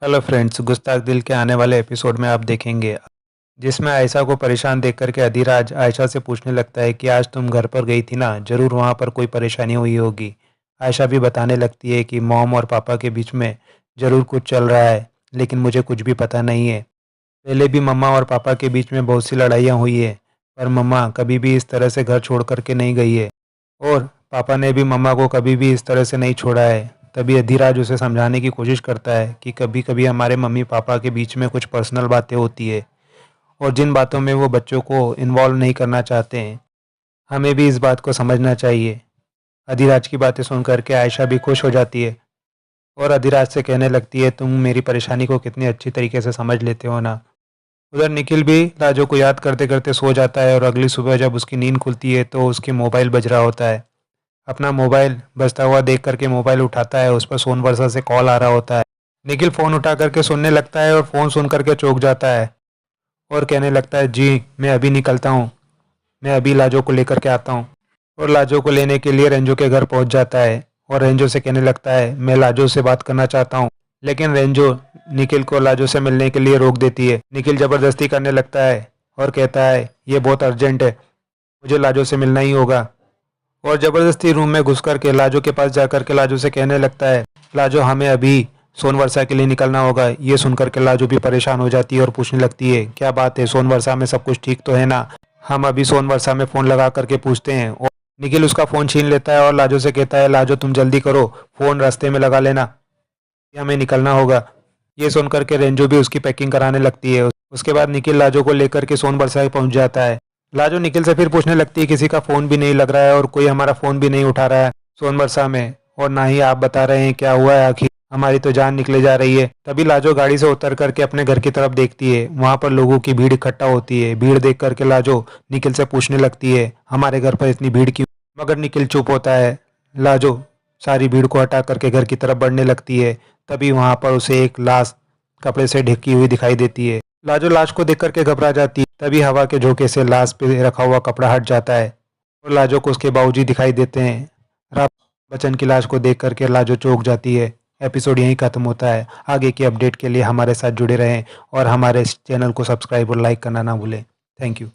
Hello friends, गुस्ताख दिल के आने वाले एपिसोड में आप देखेंगे जिसमें आयशा को परेशान देख करके अधिराज आयशा से पूछने लगता है कि आज तुम घर पर गई थी ना, जरूर वहाँ पर कोई परेशानी हुई होगी। आयशा भी बताने लगती है कि मॉम और पापा के बीच में ज़रूर कुछ चल रहा है, लेकिन मुझे कुछ भी पता नहीं है। पहले भी मम्मा और पापा के बीच में बहुत सी लड़ाइयाँ हुई है, पर मम्मा कभी भी इस तरह से घर छोड़ करके नहीं गई है और पापा ने भी मम्मा को कभी भी इस तरह से नहीं छोड़ा है। तभी अधिराज उसे समझाने की कोशिश करता है कि कभी कभी हमारे मम्मी पापा के बीच में कुछ पर्सनल बातें होती है और जिन बातों में वो बच्चों को इन्वॉल्व नहीं करना चाहते हैं, हमें भी इस बात को समझना चाहिए। अधिराज की बातें सुन करके आयशा भी खुश हो जाती है और अधिराज से कहने लगती है, तुम मेरी परेशानी को कितनी अच्छी तरीके से समझ लेते हो ना। उधर निखिल भी लाजो को याद करते करते सो जाता है और अगली सुबह जब उसकी नींद खुलती है तो उसकी मोबाइल बज रहा होता है। अपना मोबाइल बजता हुआ देख करके मोबाइल उठाता है, उस पर सोनवर्षा से कॉल आ रहा होता है। निखिल फ़ोन उठा करके सुनने लगता है और फ़ोन सुन करके चौंक जाता है और कहने लगता है, जी मैं अभी निकलता हूँ, मैं अभी लाजो को लेकर के आता हूँ। और लाजो को लेने के लिए रेंजो के घर पहुँच जाता है और रेंजो से कहने लगता है, मैं लाजो से बात करना चाहता हूँ। लेकिन रेंजो निखिल को लाजो से मिलने के लिए रोक देती है। निखिल ज़बरदस्ती करने लगता है और कहता है, ये बहुत अर्जेंट है, मुझे लाजो से मिलना ही होगा। और ज़बरदस्ती रूम में घुस करके लाजो के पास जा करके लाजो से कहने लगता है, लाजो हमें अभी सोनवर्षा के लिए निकलना होगा। ये सुन करके लाजो भी परेशान हो जाती है और पूछने लगती है, क्या बात है, सोनवर्षा में सब कुछ ठीक तो है ना? हम अभी सोनवर्षा में फ़ोन लगा करके पूछते हैं। और निखिल उसका फ़ोन छीन लेता है और लाजो से कहता है, लाजो तुम जल्दी करो, फ़ोन रास्ते में लगा लेना, हमें निकलना होगा। ये सुन करके रेंजो भी उसकी पैकिंग कराने लगती है। उसके बाद निखिल लाजो को लेकर के सोनवर्षा पहुंच जाता है। लाजो निखिल से फिर पूछने लगती है, किसी का फ़ोन भी नहीं लग रहा है और कोई हमारा फ़ोन भी नहीं उठा रहा है सोनवर्षा में, और ना ही आप बता रहे हैं क्या हुआ है, आखिर हमारी तो जान निकले जा रही है। तभी लाजो गाड़ी से उतर करके अपने घर की तरफ देखती है, वहाँ पर लोगों की भीड़ इकट्ठा होती है। भीड़ देख करके लाजो निखिल से पूछने लगती है, हमारे घर पर इतनी भीड़ क्यों? मगर निखिल चुप होता है। लाजो सारी भीड़ को हटा करके घर की तरफ बढ़ने लगती है। तभी वहाँ पर उसे एक लाश कपड़े से ढकी हुई दिखाई देती है। लाजो लाश को देख करके घबरा जाती है। तभी हवा के झोंके से लाश पे रखा हुआ कपड़ा हट जाता है और लाजो को उसके बाबूजी दिखाई देते हैं। राम बच्चन की लाश को देख करके लाजो चौंक जाती है। एपिसोड यहीं खत्म होता है। आगे की अपडेट के लिए हमारे साथ जुड़े रहें और हमारे चैनल को सब्सक्राइब और लाइक करना ना भूलें। Thank you.